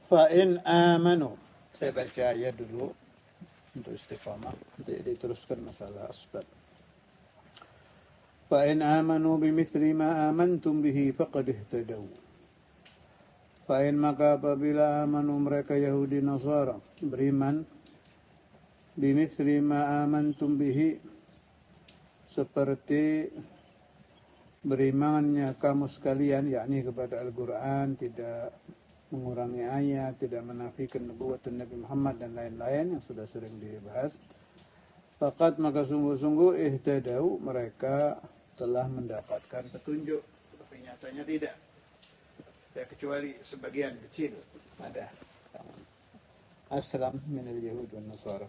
Fa in amanu. Saya baca ayat dulu untuk istifhamah. Nanti diteruskan masalah asbab. Fa in amanu bimithli ma amantum bihi faqad ihtadaw. Fa in maka apabila amanu mereka Yahudi Nasara beriman bimithli ma amantum bihi seperti berimannya kamu sekalian, yakni kepada Al-Quran, tidak mengurangi ayat, tidak menafikan nubuatan Nabi Muhammad dan lain-lain yang sudah sering dibahas. Faqad maka sungguh-sungguh ihtadau, mereka telah mendapatkan petunjuk. Tapi nyatanya tidak. Ya, kecuali sebagian kecil ada aslam min al-yahud wan nasara.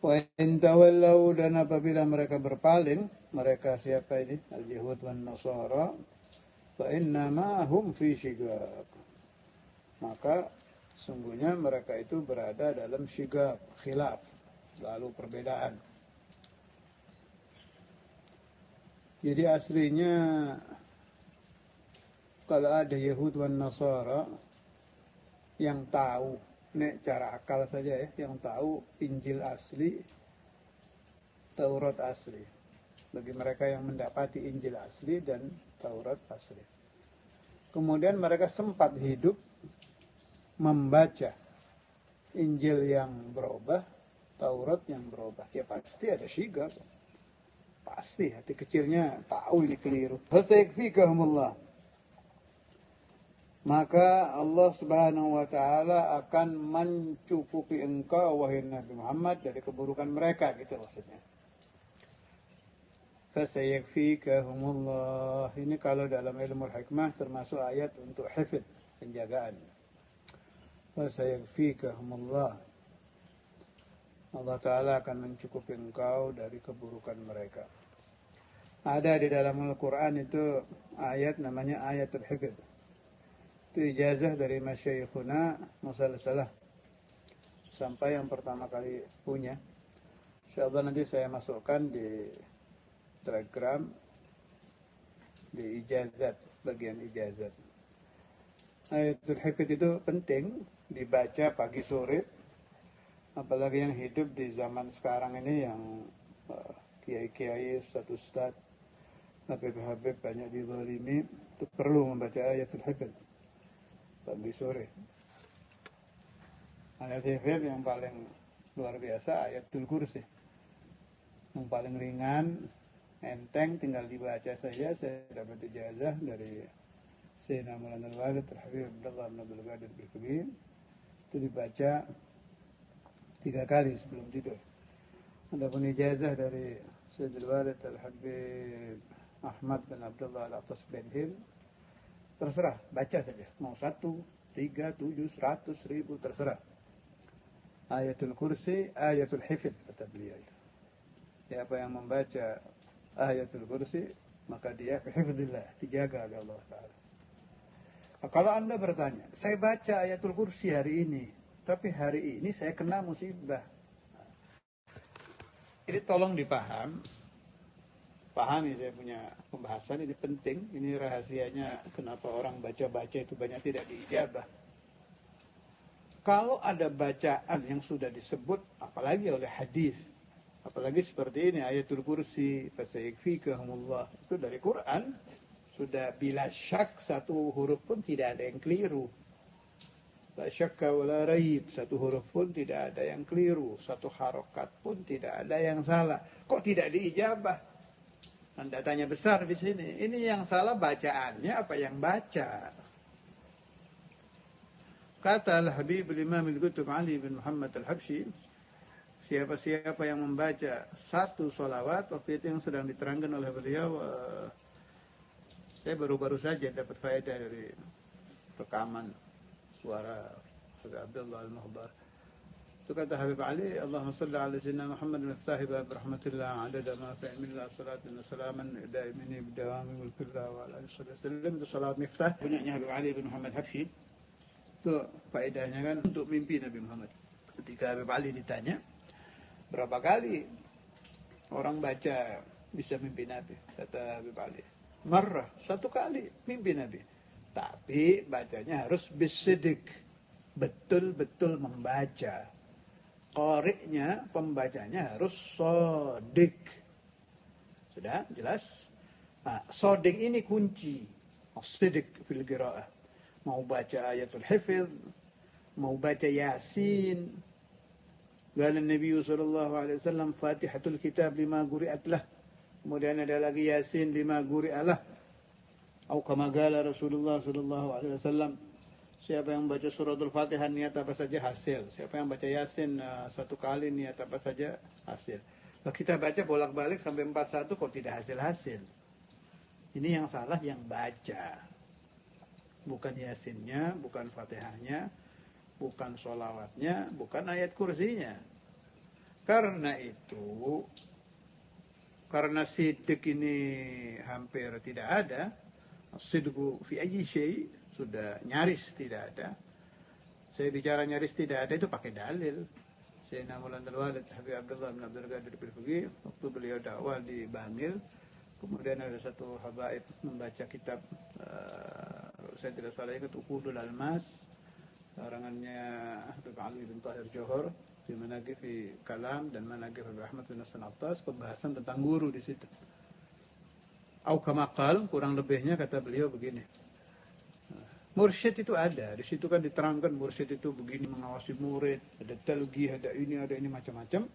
Wa in tawallau, dan apabila mereka berpaling, mereka siapa ini? Al-Yahud wan Nasara. Fa innama hum fi shigab. Maka sungguhnya mereka itu berada dalam shigab, khilaf, lalu perbedaan. Jadi aslinya kalau ada Yahud wan Nasara yang tahu, ini cara akal saja ya, yang tahu Injil asli, Taurat asli. Bagi mereka yang mendapati Injil asli dan Taurat asli. Kemudian mereka sempat hidup membaca Injil yang berubah, Taurat yang berubah. Ya pasti ada syigab. Pasti hati kecilnya tahu ini keliru. Fasayakfikahumullah. Maka Allah Subhanahu wa taala akan mencukupi engkau wahai Nabi Muhammad dari keburukan mereka, gitu maksudnya. Fasayakfikahumullah. Ini kalau dalam ilmu hikmah termasuk ayat untuk hifdz, penjagaan. Fasayakfikahumullah. Allah taala akan mencukupi engkau dari keburukan mereka. Ada di dalam Al-Qur'an itu ayat namanya ayatul hifdz. Itu ijazah dari masyayikhuna musalsalah sampai yang pertama kali punya. Insyaallah nanti saya masukkan di Telegram di ijazat, bagian ijazat. Ayatul hifdz itu penting dibaca pagi sore, apalagi yang hidup di zaman sekarang ini yang kiai-kiai, ustaz-ustaz, habib-habib banyak dizalimi, itu perlu membaca ayatul hifdz pagi sore. Ayat hifdz yang paling luar biasa ayatul kursi, yang paling ringan, enteng, tinggal dibaca saja. Saya dapat ijazah dari Sayyidina Maulana Al-Walid Al-Habib Abdullah bin Abdul Qadir Al-Kabir. Itu dibaca 3 kali sebelum tidur. Adapun ijazah dari Sayyidina Al-Walid Al-Habib Ahmad bin Abdullah Al-Atas bin Hil, terserah, baca saja. Mau 1, 3, 7, 100, 1000, terserah. Ayatul kursi, ayatul hifdz, kata beliau itu. Siapa yang membaca ayatul kursi, maka dia hifdzillah, dijaga oleh Allah Ta'ala. Nah, kalau Anda bertanya, saya baca ayatul kursi hari ini, tapi hari ini saya kena musibah. Ini tolong pahami, saya punya pembahasan ini penting. Ini rahasianya kenapa orang baca-baca itu banyak tidak diijabah. Kalau ada bacaan yang sudah disebut, apalagi oleh hadis, apalagi seperti ini ayatul kursi, fasayakfikahumullah, itu dari Quran, sudah bila syak, satu huruf pun tidak ada yang keliru. La syakka wa la raib, satu huruf pun tidak ada yang keliru, satu harokat pun tidak ada yang salah. Kok tidak diijabah? Tanda tanya besar di sini. Ini yang salah bacaannya apa yang baca? Kata Al-Habib Imam Al-Qutb Ali bin Muhammad Al-Habsyi, siapa-siapa yang membaca satu sholawat, waktu itu yang sedang diterangkan oleh beliau, saya baru-baru saja dapat faedah dari rekaman suara Saudara Abdullah Al-Muhdar. Itu kata Habib Ali, Allahumma salli ala sayyidina Muhammad miftahi bab rahmatillah adada ma fi ilmillah salatan wa salaman daimini bidawami mulkillah wa ala alihi wasallam. Itu salat miftah punyanya Habib Ali bin Muhammad Habsyi. Itu faedahnya kan untuk mimpi Nabi Muhammad. Ketika Habib Ali ditanya, berapa kali orang baca bisa mimpi Nabi? Kata Habib Ali, marrah, 1 kali mimpi Nabi. Tapi bacanya harus bisidik, betul-betul membaca. Qari'nya, pembacanya harus sodik. Sudah jelas? Nah, sodik ini kunci. As-sidik fil qiraah. Mau baca ayatul hifz, mau baca Yasin. Qala Nabi sallallahu alaihi wasallam Fatihatul Kitab lima quri'at lah. Kemudian ada lagi Yasin lima quri'at lah. Atau kama qala Rasulullah sallallahu alaihi wasallam, siapa yang baca suratul Fatihah niat apa saja hasil. Siapa yang baca Yasin satu kali niat apa saja hasil. Kalau kita baca bolak-balik sampai 41 kok tidak hasil-hasil. Ini yang salah yang baca. Bukan Yasinnya, bukan Fatihahnya, bukan sholawatnya, bukan ayat kursinya. Karena itu, karena sidik ini hampir tidak ada, sidqu fi ayyi syai' sudah nyaris tidak ada. Saya bicara nyaris tidak ada itu pakai dalil. Sayyidina Maulanal Walid Habib Abdullah bin Abdul Qadir Al-Fiqi, waktu beliau dakwah di Bangil, kemudian ada satu habaib membaca kitab, saya tidak salah ingat, Uqudul Almas, karangannya Habib Ali bin Tahir Johor, di Manaqib fi Kalam dan Manaqib Habib Ahmad bin Hasan Attas, pembahasan tentang guru di situ. Au kama qal, kurang lebihnya kata beliau begini. Mursyid itu ada, di situ kan diterangkan mursyid itu begini mengawasi murid, ada talqih, ada ini macam-macam.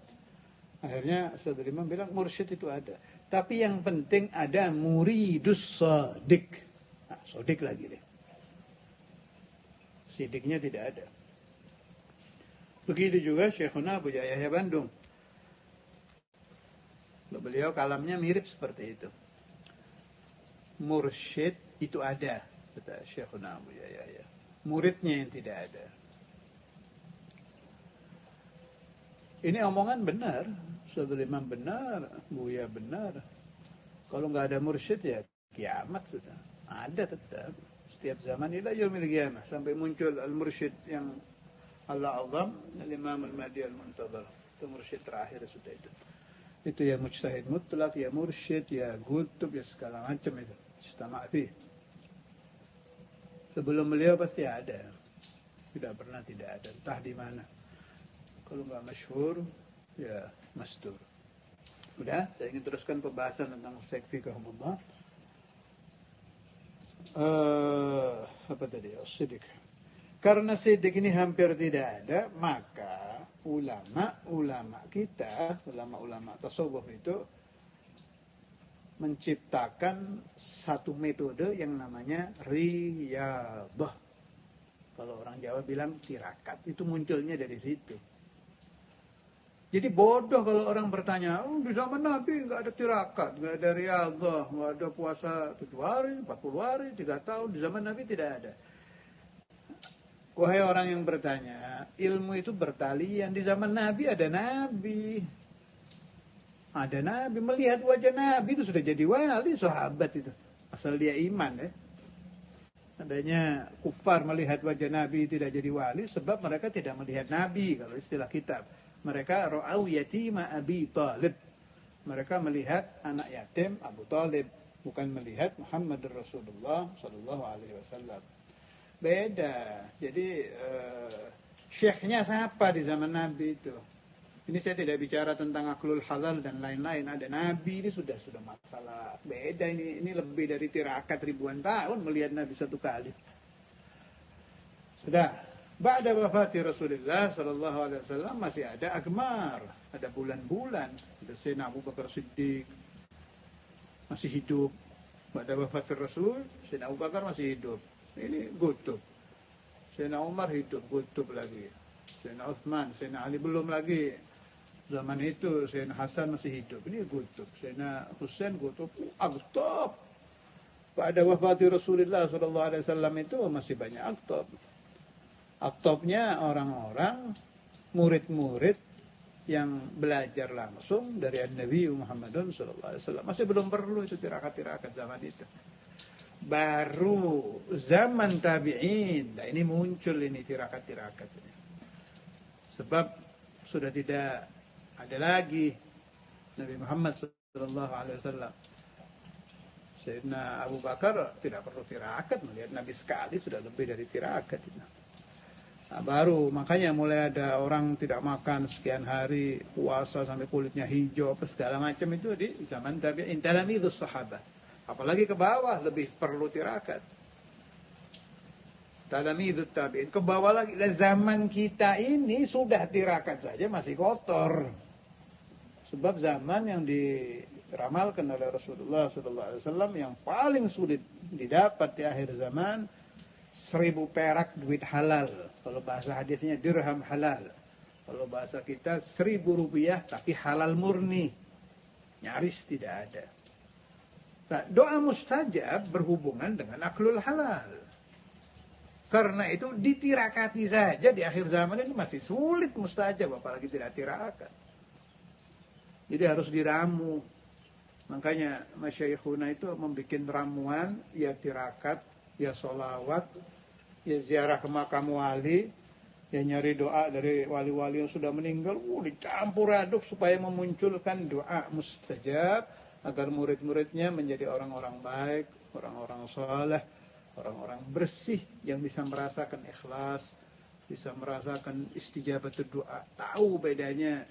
Akhirnya Saudara Imam bilang mursyid itu ada. Tapi yang penting ada muridus sodik. Nah, sodik lagi deh. Sidiknya tidak ada. Begitu juga Syekhuna Abu Yahya Bandung. Beliau kalamnya mirip seperti itu. Mursyid itu ada, kata Syekhuna Abu Yahya. Muridnya yang tidak ada. Ini omongan benar, Saudara Imam benar, Buya benar. Kalau nggak ada mursyid ya kiamat sudah. Ada tetap. Setiap zaman ila yaumil qiyamah sampai muncul al-mursyid yang Allah azam, al-Imam al-Mahdi al-Muntadhar. Itu mursyid terakhir sudah itu. Itu ya mujtahid mutlak, ya mursyid, ya gutub, ya segala macam itu. Istama' fi. Sebelum beliau pasti ada. Tidak pernah tidak ada. Entah di mana. Kalau nggak masyhur, ya mastur. Udah, saya ingin teruskan pembahasan tentang fiqhullah. Apa tadi? Sidik. Karena sidik ini hampir tidak ada, maka ulama-ulama kita, ulama-ulama tasawuf itu menciptakan satu metode yang namanya riyadhah. Kalau orang Jawa bilang tirakat, itu munculnya dari situ. Jadi bodoh kalau orang bertanya, di zaman Nabi nggak ada tirakat, nggak ada riyadhah, nggak ada puasa 7 hari, 40 hari, 3 tahun. Di zaman Nabi tidak ada. Wahai orang yang bertanya, ilmu itu bertalian. Di zaman Nabi ada Nabi. Ada Nabi, melihat wajah Nabi itu sudah jadi wali sahabat itu. Asal dia iman ya. Adanya kufar melihat wajah Nabi tidak jadi wali sebab mereka tidak melihat Nabi kalau istilah kitab. Mereka ra'au yatima Abi Talib. Mereka melihat anak yatim Abu Talib, bukan melihat Muhammad Rasulullah sallallahu alaihi wasallam. Beda. Jadi syekhnya siapa di zaman Nabi itu? Ini saya tidak bicara tentang aklul halal dan lain-lain. Ada Nabi ini sudah masalah. Beda ini lebih dari tirakat ribuan tahun melihat Nabi satu kali. Sudah. Ba'da wafati Rasulullah sallallahu alaihi wasallam masih ada agmar, ada bulan-bulan. Ada Sayyidina Abu Bakar Siddiq masih hidup. Ba'da wafati Rasul, Sayyidina Abu Bakar masih hidup. Ini gutub. Sayyidina Umar hidup, gutub lagi. Sayyidina Utsman, Sayyidina Ali belum lagi. Zaman itu Sayyidina Hasan masih hidup. Ini gutub. Sayyidina Husain gutub. Aqtab. Pada wafati Rasulullah sallallahu alaihi wasallam itu masih banyak aqtab. Aqtabnya orang-orang murid-murid yang belajar langsung dari Nabi Muhammad sallallahu alaihi wasallam. Masih belum perlu itu tirakat-tirakat zaman itu. Baru zaman tabi'in, nah ini muncul ini tirakat-tirakat ini. Sebab sudah tidak ada lagi Nabi Muhammad sallallahu alaihi wasallam. Sayyidina Abu Bakar tidak perlu tirakat, melihat Nabi sekali sudah lebih dari tirakat. Nah, baru makanya mulai ada orang tidak makan sekian hari, puasa sampai kulitnya hijau, apa segala macam itu di zaman tabi'in, talamidus sahabat. Apalagi ke bawah lebih perlu tirakat. Talamidut tabi'in, ke bawah lagi. Zaman kita ini sudah tirakat saja masih kotor. Sebab zaman yang diramalkan oleh Rasulullah SAW yang paling sulit didapat di akhir zaman, 1000 perak duit halal. Kalau bahasa hadisnya dirham halal. Kalau bahasa kita 1000 rupiah tapi halal murni. Nyaris tidak ada. Nah, doa mustajab berhubungan dengan aklul halal. Karena itu ditirakati saja di akhir zaman ini masih sulit mustajab, apalagi tidak tirakat. Jadi harus diramu. Makanya masyayikhuna itu membuat ramuan, ya tirakat, ya sholawat, ya ziarah ke makam wali, ya nyari doa dari wali-wali yang sudah meninggal, dicampur aduk supaya memunculkan doa mustajab, agar murid-muridnya menjadi orang-orang baik, orang-orang soleh, orang-orang bersih, yang bisa merasakan ikhlas, bisa merasakan istijabatul doa, tahu bedanya.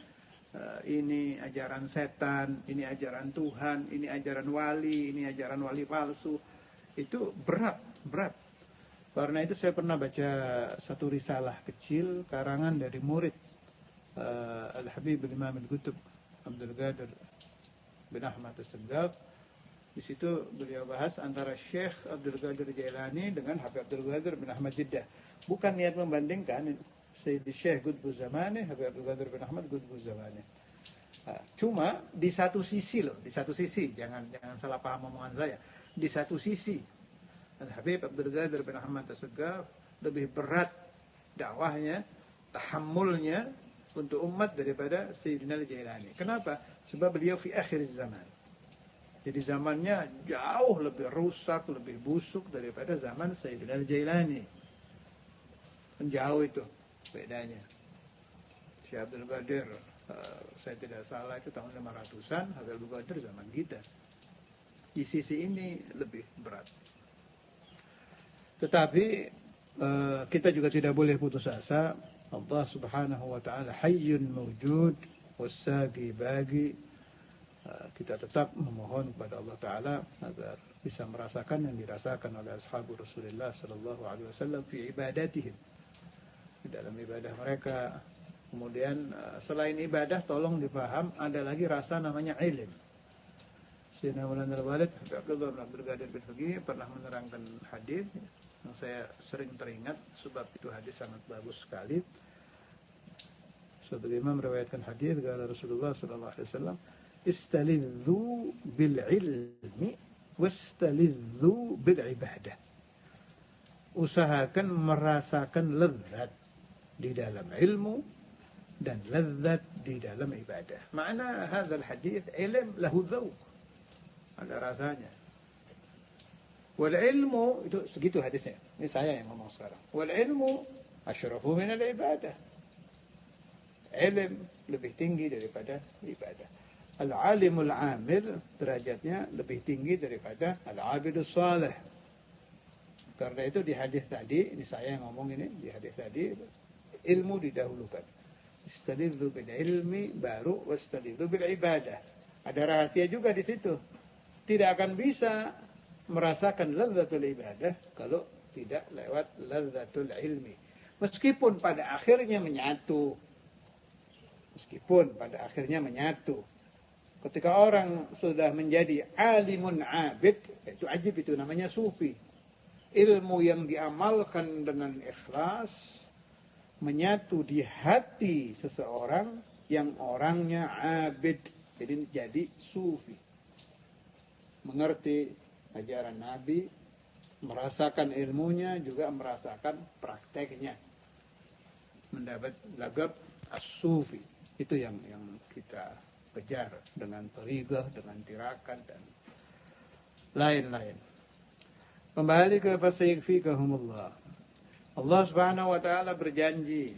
Ini ajaran setan, ini ajaran Tuhan, ini ajaran wali, ini ajaran wali palsu. Itu berat. Karena itu saya pernah baca satu risalah kecil karangan dari murid Al-Habib Imam Al-Qutb Abdul Qadir bin Ahmad As-Segaf. Di situ beliau bahas antara Syekh Abdul Qadir Jailani dengan Habib Abdul Qadir bin Ahmad Jeddah. Bukan niat membandingkan Sayyidi Syekh Qutbuz Zamani, Habib Abdul Qadir bin Ahmad Qutbuz Zamani. Cuma di satu sisi jangan salah paham omongan saya. Di satu sisi Al-Habib Abdul Qadir bin Ahmad As-Segaf lebih berat dakwahnya, tahammulnya untuk umat daripada Sayyidina Al-Jailani. Kenapa? Sebab beliau fi akhir zaman. Jadi zamannya jauh lebih rusak, lebih busuk daripada zaman Sayyidina Al-Jailani. Jauh itu bedanya. Syekh Abdul Qadir, saya tidak salah itu tahun 500-an, Habib Abdul Qadir zaman kita. Di sisi ini lebih berat. Tetapi kita juga tidak boleh putus asa. Allah Subhanahu wa taala hayyun mawjud wassagi bagi. Kita tetap memohon kepada Allah taala agar bisa merasakan yang dirasakan oleh ashabu Rasulullah sallallahu alaihi wasallam fi ibadatihim. Di dalam ibadah mereka. Kemudian selain ibadah tolong dipaham ada lagi rasa namanya ilm. Sayyidina Maulana Al-Walid Abdullah bin Abdul Qadir bin Faqih pernah menerangkan hadis yang saya sering teringat sebab itu hadis sangat bagus sekali. Suatu imam meriwayatkan hadis kata Rasulullah sallallahu alaihi wasallam, "Istalidzu bil ilmi wastalidzu bil ibadah." Usahakan merasakan lezat di dalam ilmu dan lezat di dalam ibadah. Makna hadzal hadis ilm lahu dzauq. Ada rasanya. Wal ilmu itu segitu hadisnya. Ini saya yang ngomong sekarang. Wal ilmu asyrafu min al ibadah. Ilm lebih tinggi daripada ibadah. Al-alimul amil derajatnya lebih tinggi daripada al-abidus salih. Karena itu di hadis tadi, ini saya yang ngomong ini, di hadis tadi ilmu didahulukan. Istadidzu bil ilmi baru wastadidzu bil ibadah. Ada rahasia juga di situ. Tidak akan bisa merasakan lazzatul ibadah kalau tidak lewat lazzatul ilmi. Meskipun pada akhirnya menyatu. Ketika orang sudah menjadi alimun abid, itu ajib, itu namanya sufi. Ilmu yang diamalkan dengan ikhlas menyatu di hati seseorang yang orangnya abid, jadi sufi. Mengerti ajaran Nabi, merasakan ilmunya, juga merasakan prakteknya. Mendapat laqab as-sufi. Itu yang kita kejar dengan thariqah, dengan tirakat dan lain-lain. Kembali ke fasayakfikahumullah. Allah Subhanahu wa taala berjanji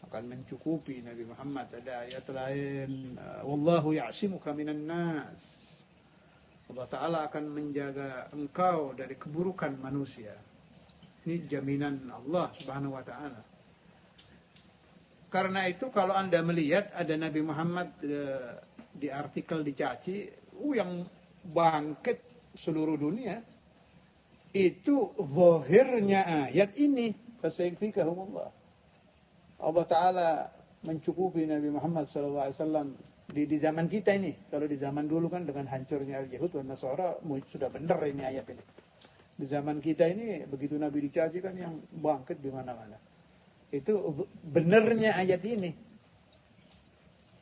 akan mencukupi Nabi Muhammad. Ada ayat lain, wallahu ya'simuka minan nas. Allah Ta'ala akan menjaga engkau dari keburukan manusia. Ini jaminan Allah Subhanahu wa Ta'ala. Karena itu kalau Anda melihat ada Nabi Muhammad di artikel dicaci, yang bangkit seluruh dunia, itu zahirnya ayat ini, fasayakfikahumullah. Allah Ta'ala mencukupi Nabi Muhammad SAW di zaman kita ini. Kalau di zaman dulu kan dengan hancurnya Al-Yahud dan Nasara sudah benar ini ayat ini. Di zaman kita ini begitu Nabi dicaci kan yang bangkit di mana-mana. Itu benarnya ayat ini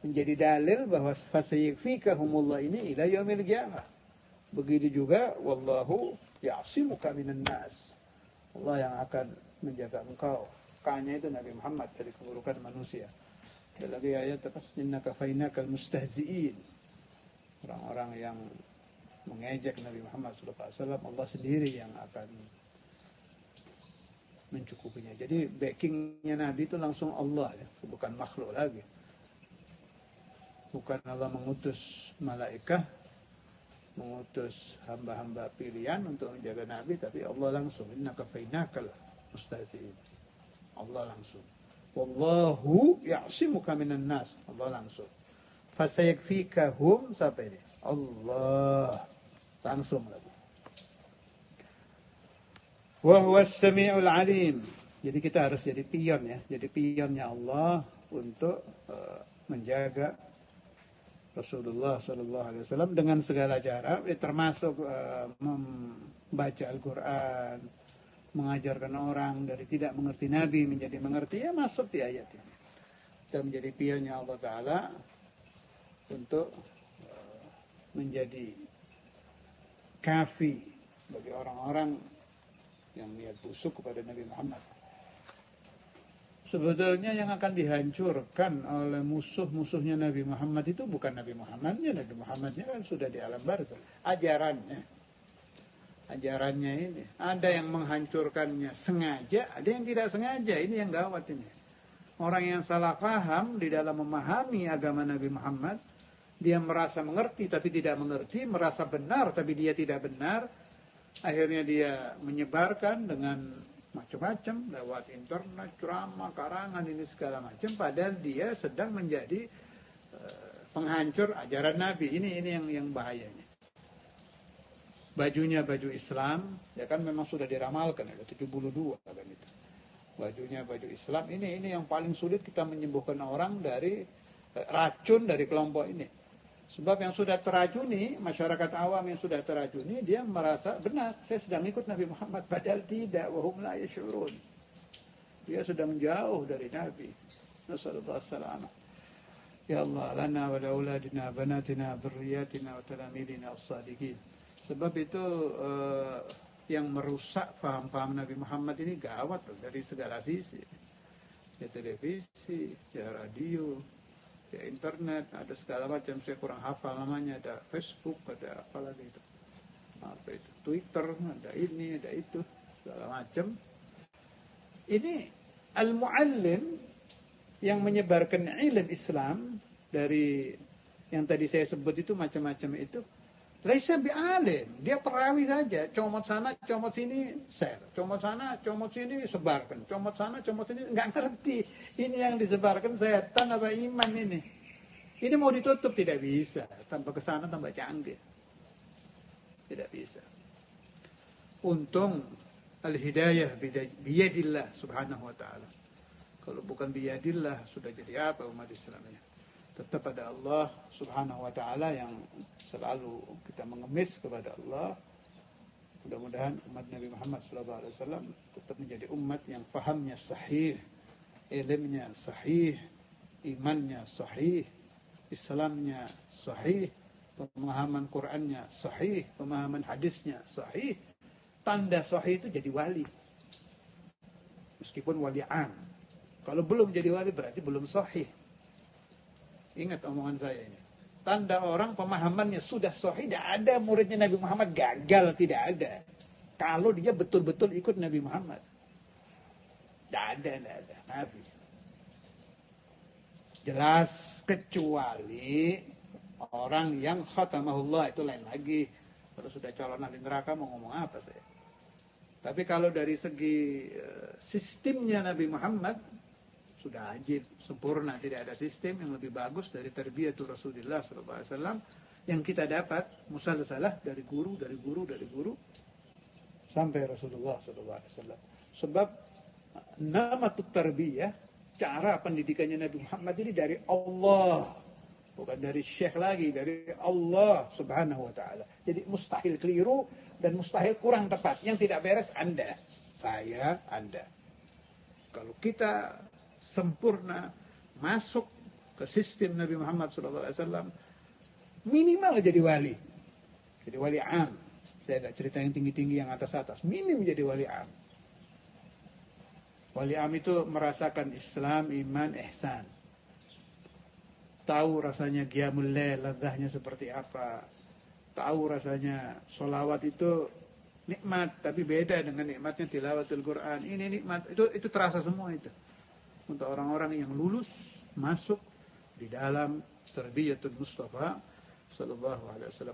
menjadi dalil bahwa fasayakfikahumullah ini ila yaumil qiyamah. Begitu juga wallahu ya'simuka minan nas. Allah yang akan menjaga engkau. Kanya itu Nabi Muhammad dari keburukan manusia. Ada lagi ayat apa? Innaka fainakal mustahzi'in. Orang-orang yang mengejek Nabi Muhammad SAW, Allah sendiri yang akan mencukupinya. Jadi backingnya Nabi itu langsung Allah, ya, bukan makhluk lagi. Bukan Allah mengutus malaikat, mengutus hamba-hamba pilihan untuk menjaga Nabi, tapi Allah langsung. Innaka fainakal mustahzi'in. Allah langsung. Wallahu ya'simuka minan nas. Allah langsung. Fasayakfikahum sampai ini. Allah langsung lagi. Wa huwas samiul alim. Jadi kita harus jadi pion ya. Jadi pionnya Allah untuk menjaga Rasulullah sallallahu alaihi wasallam dengan segala cara, termasuk membaca Al-Qur'an, mengajarkan orang dari tidak mengerti Nabi menjadi mengerti, ya masuk di ayat ini. Dan menjadi pionnya Allah Ta'ala untuk menjadi kafi bagi orang-orang yang niat busuk kepada Nabi Muhammad. Sebetulnya yang akan dihancurkan oleh musuh-musuhnya Nabi Muhammad itu bukan Nabi Muhammadnya. Nabi Muhammadnya kan sudah di alam barzakh. Ajarannya ini. Ada yang menghancurkannya sengaja, ada yang tidak sengaja. Ini yang gawat ini. Orang yang salah paham di dalam memahami agama Nabi Muhammad, dia merasa mengerti tapi tidak mengerti, merasa benar tapi dia tidak benar. Akhirnya dia menyebarkan dengan macam-macam lewat internet, ceramah, karangan, ini segala macam. Padahal dia sedang menjadi penghancur ajaran Nabi. Ini yang bahayanya. Bajunya baju Islam, ya kan memang sudah diramalkan, ada 72 kan itu. Bajunya baju Islam, ini yang paling sulit kita menyembuhkan orang dari racun dari kelompok ini. Sebab yang sudah teracuni, masyarakat awam yang sudah teracuni, dia merasa benar, saya sedang ikut Nabi Muhammad, padahal tidak, wahum la yash'urun. Dia sudah menjauh dari Nabi. Nasallallahu alaihi wasallam. Ya Allah, lana wa lauladina, banatina, dzurriyyatina wa talamidina as-sadiqin. Sebab itu yang merusak paham-paham Nabi Muhammad ini gawat loh, dari segala sisi. Ya televisi, ya radio, ya internet, ada segala macam, saya kurang hafal namanya, ada Facebook, ada apa lagi itu, apa itu, Twitter, ada ini, ada itu, segala macam. Ini al-muallim yang menyebarkan ilmu Islam dari yang tadi saya sebut itu macam-macam itu, laisa bi'alim, dia perawi saja, comot sana, comot sini, share, comot sana, comot sini, sebarkan, comot sana, comot sini, nggak ngerti ini yang disebarkan setan apa iman ini. Ini mau ditutup tidak bisa, tambah kesana tambah canggih, tidak bisa. Untung al-hidayah biyadillah subhanahu wa ta'ala. Kalau bukan biyadillah sudah jadi apa umat Islam ini? Tetap ada Allah subhanahu wa ta'ala yang selalu kita mengemis kepada Allah. Mudah-mudahan umat Nabi Muhammad SAW tetap menjadi umat yang fahamnya sahih, ilmunya sahih, imannya sahih, Islamnya sahih, pemahaman Qur'annya sahih, pemahaman hadisnya sahih. Tanda sahih itu jadi wali. Meskipun wali am. Kalau belum jadi wali berarti belum sahih. Ingat omongan saya ini. Tanda orang pemahamannya sudah sahih, tidak ada muridnya Nabi Muhammad gagal, tidak ada. Kalau dia betul-betul ikut Nabi Muhammad. Tidak ada. Nabi. Jelas kecuali orang yang khatamahullah itu lain lagi. Kalau sudah calon ahli neraka mau ngomong apa saya? Tapi kalau dari segi sistemnya Nabi Muhammad sudah ajib, sempurna, tidak ada sistem yang lebih bagus dari terbiyatul Rasulullah SAW yang kita dapat musalsalah dari guru sampai Rasulullah SAW. Sebab nama tarbiyah, cara pendidikannya Nabi Muhammad ini dari Allah, bukan dari syekh lagi, dari Allah Subhanahu wa taala. Jadi mustahil keliru dan mustahil kurang tepat. Yang tidak beres Anda, saya, Anda. Kalau kita sempurna masuk ke sistem Nabi Muhammad SAW, minimal jadi wali. Jadi wali am. Saya nggak cerita yang tinggi-tinggi, yang atas-atas. Minim jadi wali am. Wali am itu merasakan Islam, iman, ihsan. Tahu rasanya qiyamul lail, ladahnya seperti apa. Tahu rasanya solawat itu nikmat, tapi beda dengan nikmatnya tilawatul Quran. Ini nikmat, itu terasa semua itu. Untuk orang-orang yang lulus masuk di dalam tarbiyatul Mustafa sallallahu alaihi wasallam.